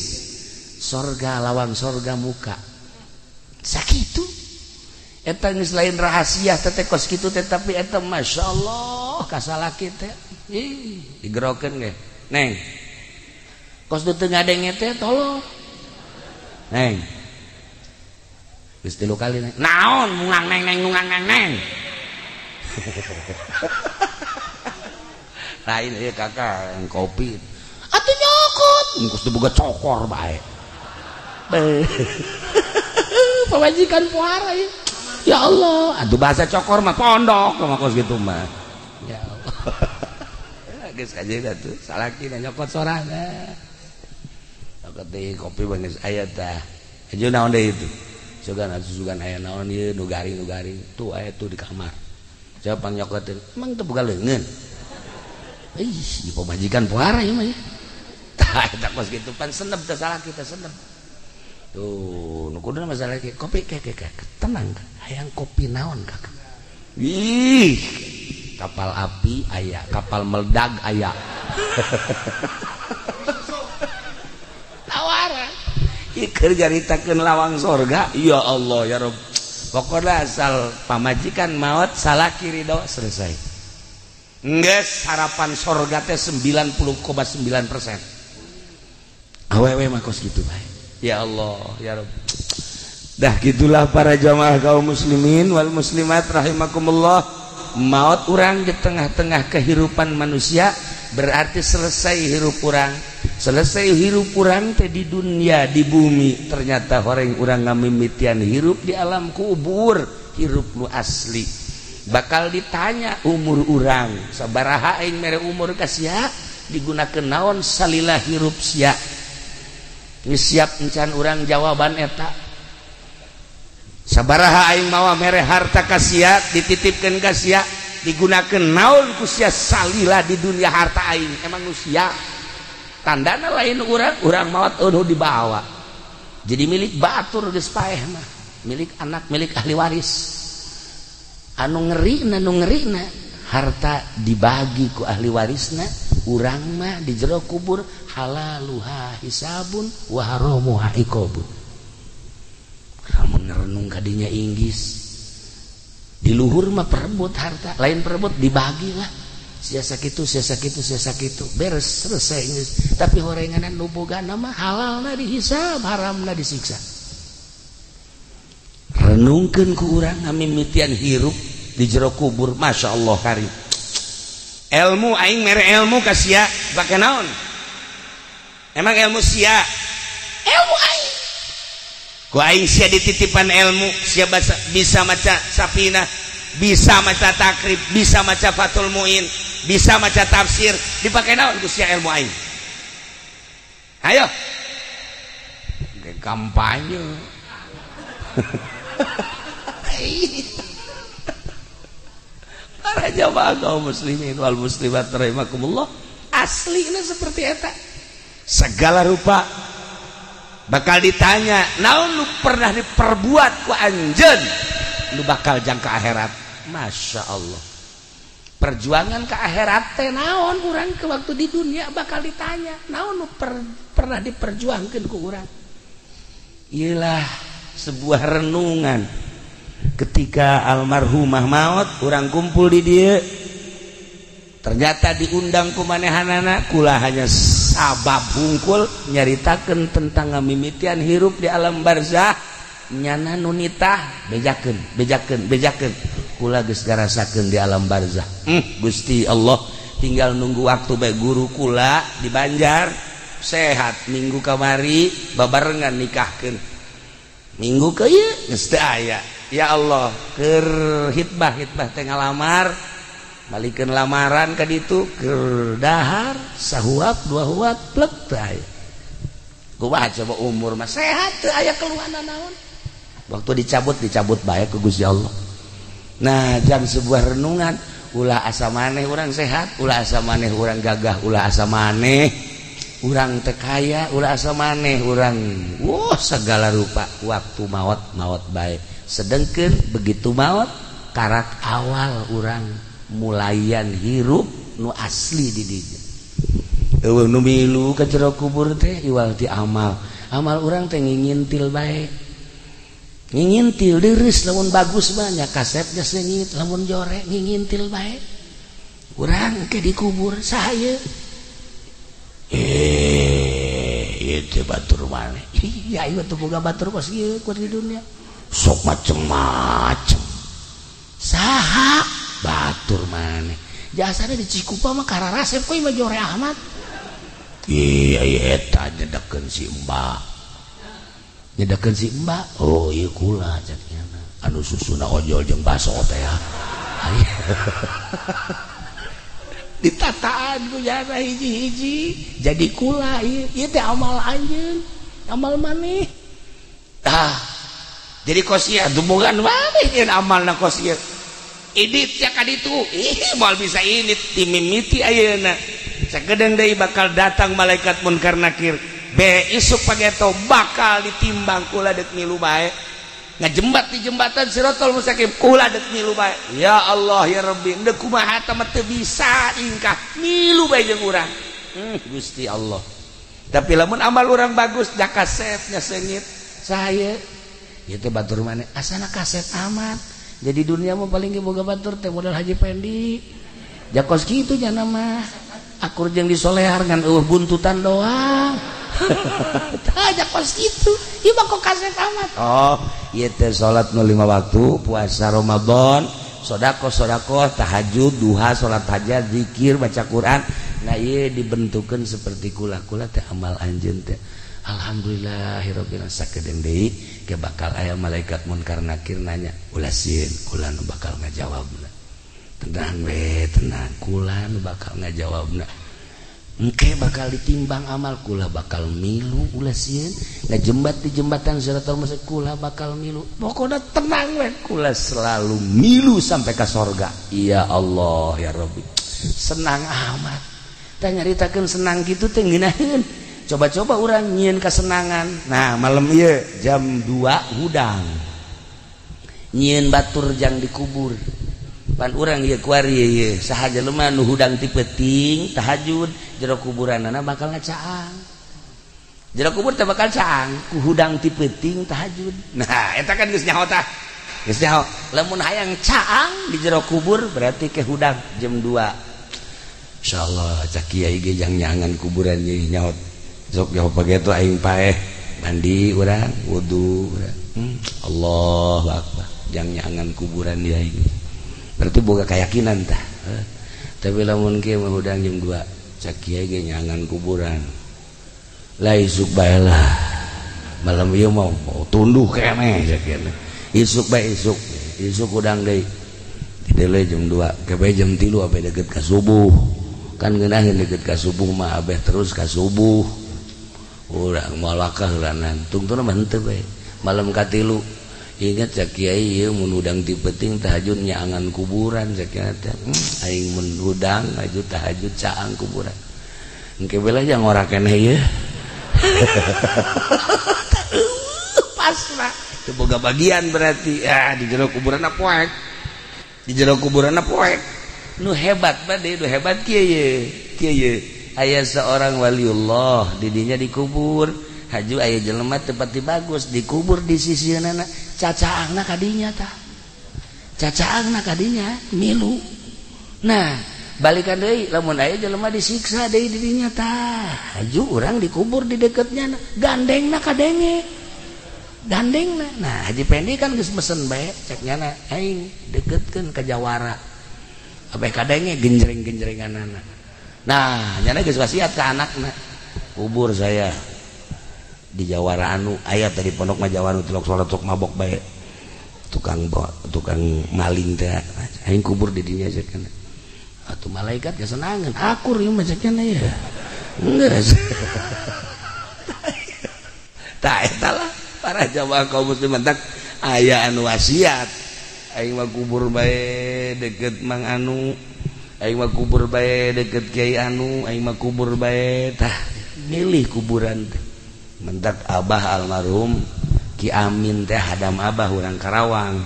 sorga lawang sorga muka sakitu eta geus lain rahasia teh kos kitu teh tapi eta Masya Allah ka salaki teh ih digerokeun ge neng kos teu ngadenge teh tolong neng geus 3 kali neng naon mungang neng lain ieu kakak kopi atuh nyokot engkos teu boga cokor bae pamajikan puara ya Allah atuh bahasa cokor mah pondok mah kos kitu mah ya Allah geus kajeuna tuh salaki nyokot sorana nyokot deui kopi geus aya tah ajeun naon deui itu sugan aya naon ieu nu garing tuh aya tuh di kamar siapa nyokotin emang teu boga leungeun ih di pamajikan puara ieu mah ya tah eta kos kitu pan senep teh salaki teh senep tuh nu kuduna masalah kopi tenang hayang kopi naon kakak ih kapal api aya kapal meledak aya tawaran ieu keur jaritakeun lawang sorga ya Allah ya Rabb pokokna asal pamajikan maot salaki ridho selesai geus harapan sorga teh 90,9% awewe mah kos kitu bae ya Allah ya Rabb dah gitulah para jamaah kaum muslimin wal muslimat rahimakumullah maut urang di tengah-tengah kehidupan manusia berarti selesai hirup urang teh di dunia di bumi ternyata horeng urang ngamimitian hirup di alam kubur hirup nu asli bakal ditanya umur urang sabaraha aing mere umur ka sia digunakeun naon salila hirup sia geus siap encan urang jawaban eta sabaraha aing mawa mere harta ka sia dititipkeun ka sia digunakeun naon ku sia salila di dunia harta aing emang nu sia tandana lain urang maot nu dibawa jadi milik batur geus paeh mah milik anak milik ahli waris anu ngerina harta dibagi ku ahli warisna urang mah di jero kubur halaluha hisabun wa haramuha iqabun kamu ngerenung kadinya inggis di luhur mah perebut harta lain perebut dibagi lah sia sakitu beres selesai tapi horenganan nu bogana mah halalna dihisab haramna disiksa renungkeun ku urang ngamimitian hirup di jero kubur Masya Allah karim ilmu aing mere ilmu ka sia pake naon emang ilmu sia ilmu aing ku aing sia dititipan ilmu sia bisa maca Safinah bisa maca takrib bisa maca Fathul Muin bisa maca tafsir dipake naon ku sia ilmu aing ayo kampanye para jamaah kaum muslimin wal muslimat rahimakumullah aslinya seperti eta segala rupa bakal ditanya naon nu pernah diperbuat ku anjeun nu bakal jang ka akhirat Masya Allah perjuangan ke akhirat teh naon urang ke waktu di dunia bakal ditanya naon nu pernah diperjuangkeun ku urang iyalah sebuah renungan ketika almarhumah maut orang kumpul di dia ternyata diundang ku manehanana kula hanya sabab hungkul nyaritakeun tentang ngamimitian hirup di alam barzah nyana nunitah bejakeun kula geus garasakeun di alam barzah Gusti Allah tinggal nunggu waktu bae guru kula di Banjar sehat minggu kamari babarengan nikahkeun minggu ke ieu geus teu aya ya Allah keur hitbah teh ngalamar balikeun lamaran ka ditu keur dahar sahuap dua huap plek teu aya kumaha coba umur mah sehat teu aya keluhana naon waktu dicabut bae ku Gusti Allah nah jang sebuah renungan ulah asa maneh urang sehat ulah asa maneh urang gagah ulah asa maneh urang teu kaya ulah asa maneh urang segala rupa waktu maot bae sedengkeun begitu maot karak awal urang mulayan hirup nu asli di dieu eueuh nu milu ka jero kubur teh iwal ti amal urang teh ngingintil bae ngingintil deureus lamun bagus banyak kasetnya seungit lamun jorek ngingintil bae urang ke dikubur saha ieu teh batur maneh iya ieu teh boga batur kos ieu ku di dunia sok macem-macem saha batur maneh jasana di Cikupa mah kararasep koy mah jore amat iya eta nyedekeun si Mbak oh ieu kula cenah anu susuna ojol jeung baso teh ya ditataan ku jana hiji-hiji jadi kula ieu teh amal anjeun amal maneh jadi kosia dumungan maneh yen amalna kosia idit ya kaditu moal bisa init timimiti ayeuna sakedeung deui bakal datang malaikat munkar nakir be isuk pageto bakal ditimbang kula deuk milu bae ngajembat di jembatan Siratal Mustaqim kula deuk milu bae ya Allah ya Rabbi deuk kumaha teh mah teu bisa ingkah milu bae jeung urang Gusti Allah tapi lamun amal urang bagus da kasetnya seungit saya ieu teh batur maneh asana kaset amat jadi dunia mah paling ge boga batur teh modal Haji Pendi jakos kitu nya mah akur jeung disolehar ngan eueuh buntutan doang tah jakos kitu ieu mah kok kaset amat oh ieu teh salat nu 5 waktu puasa Ramadan sedekah tahajud duha salat hajat zikir baca Quran nah ieu dibentukeun seperti kula teh amal anjeun teh Alhamdulillahirabbil sakedeung deui ke bakal aya malaikat munkar nakir nanya ulah sieun kula nu bakal ngajawabna tenang we tenang kula nu bakal ngajawabna engke bakal ditimbang amal kula bakal milu ulah sieun ngajembat di jembatan Siratal Mustaqim kula bakal milu pokona tenang we kula selalu milu sampai ka sorga ya Allah ya Rabbi senang amat tah nyaritakeun senang kitu teh ngeunaheun coba-coba urang nyieun kasenangan nah malam ieu jam 2 hudang nyieun batur jang dikubur pan urang ieu kuari ieu saha jelema nu hudang ti peuting tahajud jero kuburanna bakal ngacaang jero kubur teh bakal caang ku hudang ti peuting tahajud nah eta kan geus nyaho tah geus nyaho lamun hayang caang di jero kubur berarti ke hudang jam 2 insyaallah cak kiai ge jang nyangan kuburan ieu nyaho sok jauh pagi itu aing paeh mandi urang wudu Allahu akbar jang nyangan kuburan dia ini berarti boga keyakinan tah tapi lamun kieu mah hudang jam 2 cak kiai ge nyangan kuburan la isuk bae lah malam ieu mau tunduh keneh cak kieu isuk bae isuk hudang deui dideleh jam 2 ke bae jam 3 abe deukeut ka subuh kan ngeunaheun deukeut ka subuh mah abeh terus ka subuh urang malakah ulanan tungtuna mah henteu we malam katilu ingat cak kiai ieu mun udang ti peuting tahajud nyaangan kuburan cak kiai aing mun udang aju tahajud caang kuburan engke bela jang ora keneh ieu pasrah teu boga bagian berarti di jero kuburanna poek di jero kuburanna poek nu hebat bade nu hebat kieu aya seorang waliullah didinya dikubur haju aya jelema tepati bagus dikubur di sisieunana cacaangna kadinya tah cacaangna kadinya milu nah balikan deui lamun aya jelema disiksa deui didinya tah haju urang dikubur di deketnya gandengna kadenge gandengna nah haji pendi kan geus mesen bae cek nyana aing deketkeun ka jawara abeh kadenge genjreng-genjrenganana nah nyana geus wasiat ka anakna kubur saya di Jawara anu aya tadi pondok mah Jawara tilok salat sok mabok bae tukang maling teh aing kubur di dinya ceuk atuh malaikat geus senangeun akur ieu mah ceuk ya geus tah eta lah para jamaah kaum muslimin tak aya anu wasiat aing mah kubur bae deket Mang Anu aing mah kubur bae deket Kiai Anu aing mah kubur bae tah milih kuburan teh mentak abah almarhum Ki Amin teh hadam abah urang Karawang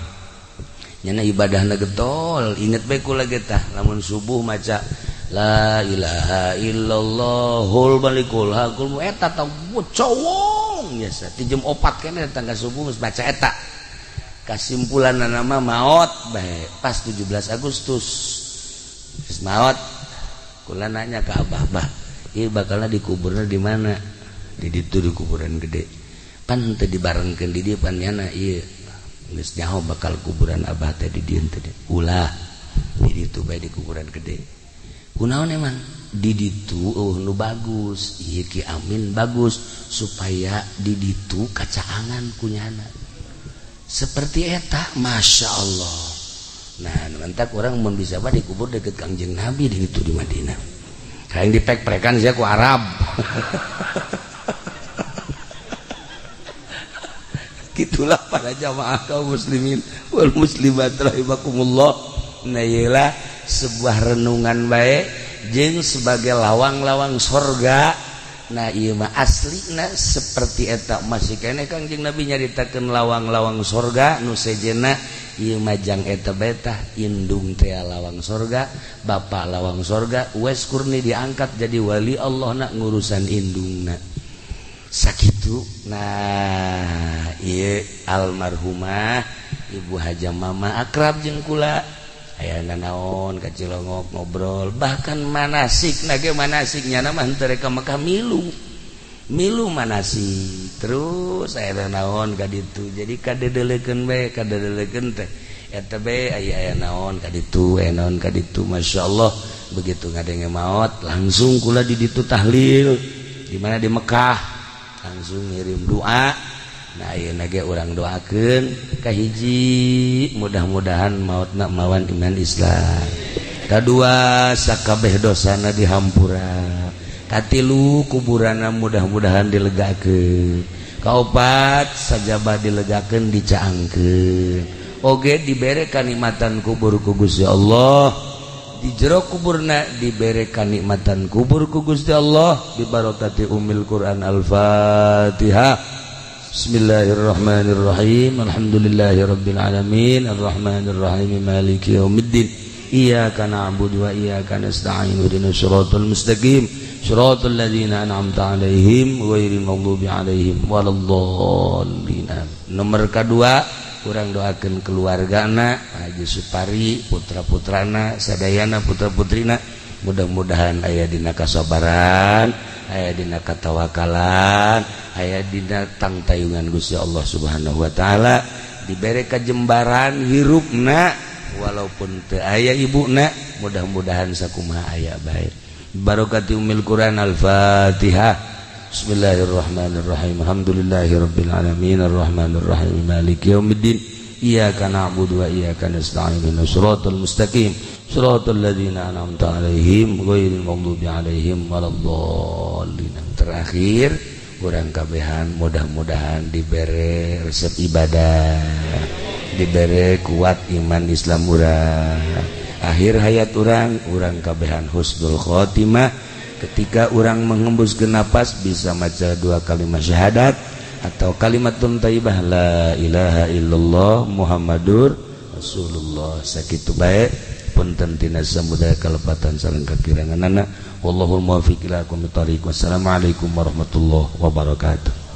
nyana ibadahna getol inget bae kula ge tah lamun subuh maca la ilaha illallahul malikul hakul eta tah cowong biasa ti jam 4 keneh tangga subuh geus baca eta kasimpulanna nama maot bae pas 17 Agustus geus maot kula nanya ke abah bah ieu bakalna dikuburna di mana di ditu di kuburan gede pan teu dibarengkeun di dieu pan nyana ieu geus nyaho bakal kuburan abah teh di dieu teh ulah di ditu bae di kuburan gede kunaon emang di ditu nu bagus ieu Ki Amin bagus supaya di ditu kacaangan kunyana seperti eta masya Allah. Nah nantak orang mun bisa apa dikubur deket Kangjeng Nabi di ditu di Madinah kayak dipek-pekan saya ku Arab gitulah para jamaah kaum muslimin wal muslimat rahimakumullah. Nah iyalah sebuah renungan baik jeung sebagai lawang-lawang sorga. Nah ieu mah aslina seperti eta masih keneh Kangjeng Nabi nyaritakeun lawang-lawang sorga nu sejenna ieu mah jang eta betah indung teh lawang sorga bapa lawang sorga Uwais Kurni diangkat jadi wali Allah nak ngurusan indungna sakitu. Nah ieu almarhumah Ibu Haja Mama akrab jeung kula aya naon ka Cilongok ngobrol bahkan manasik nage manasiknya nama henteu reka Mekah milu manasik terus aya naon ka ditu jadi kadedelekeun bae kadedelekeun teh eta bae aya naon ka ditu aya naon ka ditu masyaallah begitu ngadenge maot langsung kula di ditu tahlil di mana di Mekah langsung ngirim doa. Nah ayeuna ge urang doakeun ka hiji mudah-mudahan mautna mawan iman Islam. Kadua sakabeh dosana dihampura. Katilu kuburana mudah-mudahan dilegakeun. Kaopat sajabah dilegakeun dicaangkeun. Oge dibere kanikmatan kubur ku Gusti Allah. Di jero kuburna dibere kanikmatan kubur ku Gusti Allah bi barokati Ummul Quran Al-Fatihah. Bismillahirrahmanirrahim. Alhamdulillahirabbil alamin arrahmanir rahim maliki yaumiddin. Iyyaka na'budu wa iyyaka nasta'in ihdinas siratal mustaqim siratal ladzina an'amta 'alaihim ghairil maghdubi 'alaihim waladdallin. Nomor kedua urang doakeun keluargana Haji Supari putra-putrana sadayana putra-putrina mudah-mudahan aya dina kasabaran aya dina katawakalan aya dina tangtayungan Gusti Allah Subhanahu wa taala dibere kajembaran hirupna walaupun teu aya ibuna mudah-mudahan sakumaha aya bae barokati Ummul Quran Al-Fatihah. Bismillahirrahmanirrahim. Alhamdulillahirabbil alamin arrahmanir rahim maliki yaumiddin. Iyyaka na'budu wa iyyaka nasta'in ihdinas siratal mustaqim siratal ladzina an'amta 'alaihim ghairil maghdubi 'alaihim waladdallin. Terakhir urang kabehan mudah-mudahan dibere resep ibadah, dibere kuat iman Islam urang. Akhir hayat urang kabehan husnul khotimah. Ketika orang menghembuskan napas bisa maca dua kalimat syahadat atau kalimatun thayyibah la ilaha illallah Muhammadur Rasulullah. Sakitu bae punten tina samudaya kalepatan sareng kakiranganana. Wallahul muwaffiq ila aqwamit thoriq. Wassalamualaikum warahmatullahi wabarakatuh.